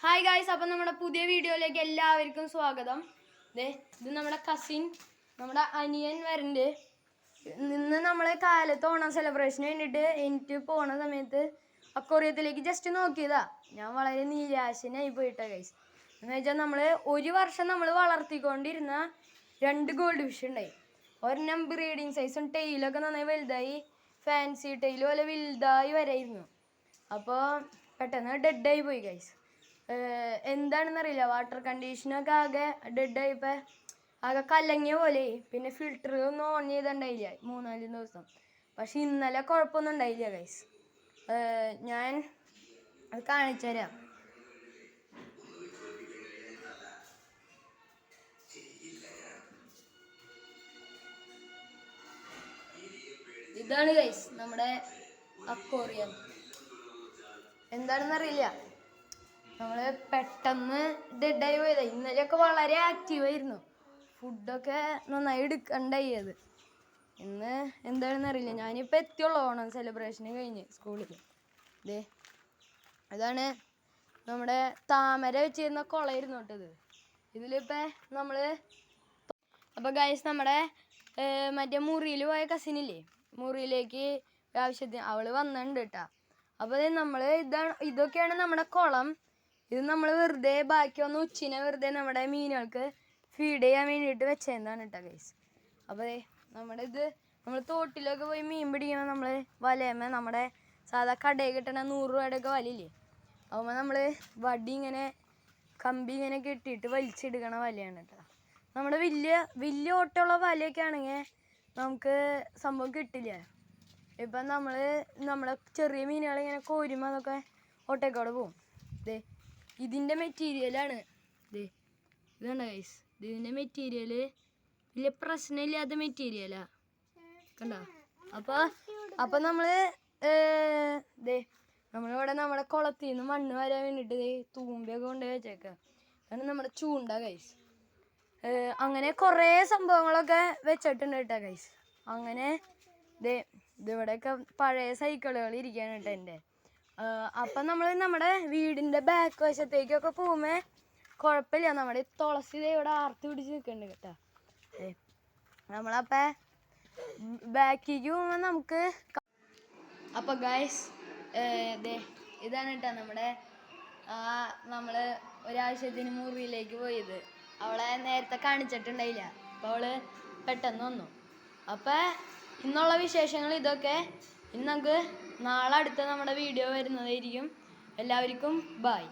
Hi guys, അപ്പം നമ്മുടെ പുതിയ വീഡിയോയിലേക്ക് എല്ലാവർക്കും സ്വാഗതം. ഇത് നമ്മുടെ കസിൻ, നമ്മുടെ അനിയൻ വരുന്നുണ്ട്. ഇന്ന് നമ്മൾ കാലത്ത് ഓണം സെലിബ്രേഷന് വേണ്ടിയിട്ട് എനിക്ക് പോണ സമയത്ത് അക്വേറിയത്തിലേക്ക് ജസ്റ്റ് നോക്കിയതാ. ഞാൻ വളരെ നിരാശനായി പോയിട്ടാ ഗൈസ്. എന്ന് വെച്ചാൽ നമ്മൾ ഒരു വർഷം നമ്മൾ വളർത്തിക്കൊണ്ടിരുന്ന 2 ഗോൾഡ് ഫിഷ് ഉണ്ടായി. ഒരെണ്ണം ബ്രീഡിങ് സൈസും ടെയിലൊക്കെ നന്നായി വലുതായി, ഫാൻസി ടെയിൽ പോലെ വലുതായി വരായിരുന്നു. അപ്പോൾ പെട്ടെന്ന് ഡെഡായി പോയി ഗൈസ്. എന്താണെന്നറിയില്ല, വാട്ടർ കണ്ടീഷനൊക്കെ ആകെ ഡെഡായിപ്പോൾ ആകെ കലങ്ങിയ പോലെ. പിന്നെ ഫിൽറ്റർ ഒന്നും ഓൺ ചെയ്തിട്ടുണ്ടായില്ല 3-4 ദിവസം. പക്ഷെ ഇന്നലെ കുഴപ്പമൊന്നും ഉണ്ടായില്ല ഗൈസ്. ഞാൻ അത് കാണിച്ചു തരാം. ഇതാണ് ഗൈസ് നമ്മുടെ അക്വേറിയം. എന്താണെന്നറിയില്ല, നമ്മൾ പെട്ടെന്ന് ഡെഡായി പോയതാ. ഇന്നലെയൊക്കെ വളരെ ആക്റ്റീവായിരുന്നു, ഫുഡൊക്കെ നന്നായി എടുക്കണ്ടായി. അത് ഇന്ന് എന്താണെന്നറിയില്ല. ഞാനിപ്പോൾ എത്തിയുള്ളൂ ഓണം സെലിബ്രേഷന് കഴിഞ്ഞ് സ്കൂളിൽ. അതാണ് നമ്മുടെ താമര വെച്ചിരുന്ന കുളമായിരുന്നു കേട്ടത്. ഇതിലിപ്പോൾ നമ്മൾ അപ്പോൾ ഗൈസ് നമ്മുടെ മറ്റേ മുറിയിൽ പോയ കസിനില്ലേ, മുറിയിലേക്ക് ആവശ്യത്തിന് അവൾ വന്നിട്ടുണ്ട് കേട്ടോ. അപ്പോൾ നമ്മൾ ഇതൊക്കെയാണ് നമ്മുടെ കുളം. ഇത് നമ്മൾ വെറുതെ ബാക്കിയൊന്ന് ഉച്ചിനെ വെറുതെ നമ്മുടെ മീനുകൾക്ക് ഫീഡ് ചെയ്യാൻ വേണ്ടിയിട്ട് വെച്ചതാണ് കേട്ടോ ഗൈസ്. അപ്പോൾ നമ്മൾ തോട്ടിലൊക്കെ പോയി മീൻ പിടിക്കണം. നമ്മൾ വലയമ്മ നമ്മുടെ സാധാ കടയിൽ കിട്ടണ 100 രൂപയുടെയൊക്കെ വലയില്ലേ, അപ്പോൾ നമ്മൾ വടി ഇങ്ങനെ കമ്പി ഇങ്ങനെ കെട്ടിയിട്ട് വലിച്ചെടുക്കണ വലയാണ് കേട്ടോ. നമ്മുടെ വലിയ ഓട്ടമുള്ള വലയൊക്കെ ആണെങ്കിൽ നമുക്ക് സംഭവം കിട്ടില്ല. ഇപ്പം നമ്മളെ ചെറിയ മീനുകളിങ്ങനെ കോരുമ്പോൾ അതൊക്കെ ഓട്ടേക്കോടെ പോവും. ഇതിൻ്റെ മെറ്റീരിയലാണ് ഇതുണ്ട് ഗൈസ്. ഇതിൻ്റെ മെറ്റീരിയൽ വലിയ പ്രശ്നമില്ലാത്ത മെറ്റീരിയലാണ്, കണ്ടോ. അപ്പോൾ നമ്മളിവിടെ നമ്മുടെ കുളത്തിൽ നിന്ന് മണ്ണ് വരാൻ വേണ്ടിയിട്ട് തൂമ്പയൊക്കെ കൊണ്ടുപോയി വെച്ചേക്കാം. അതാണ് നമ്മുടെ ചൂണ്ട ഗൈസ്. അങ്ങനെ കുറേ സംഭവങ്ങളൊക്കെ വെച്ചിട്ടുണ്ട് കേട്ടോ ഗൈസ്. അങ്ങനെ ഇതിവിടെയൊക്കെ പഴയ സൈക്കിളുകൾ ഇരിക്കുകയാണ് കേട്ടോ എൻ്റെ. അപ്പം നമ്മൾ നമ്മുടെ വീടിൻ്റെ ബാക്ക് വശത്തേക്കൊക്കെ പോകുമ്പോൾ കുഴപ്പമില്ല, നമ്മുടെ തുളസി ഇവിടെ ആർത്തി പിടിച്ച് നിൽക്കുന്നുണ്ട് കേട്ടോ. നമ്മളപ്പോൾ ബാക്കിലേക്ക് പോകുമ്പോൾ നമുക്ക് അപ്പോൾ ഗൈസ് ഇതാണ് കേട്ടോ നമ്മുടെ നമ്മൾ ഒരാവശ്യത്തിന് മുറിയിലേക്ക് പോയത്. അവളെ നേരത്തെ കാണിച്ചിട്ടുണ്ടായില്ല, അപ്പോൾ അവൾ പെട്ടെന്ന് വന്നു. അപ്പോൾ ഇന്നുള്ള വിശേഷങ്ങൾ ഇതൊക്കെ. ഇനി നമുക്ക് നാളെ അടുത്ത നമ്മുടെ വീഡിയോ വരുന്നതായിരിക്കും. എല്ലാവർക്കും ബൈ.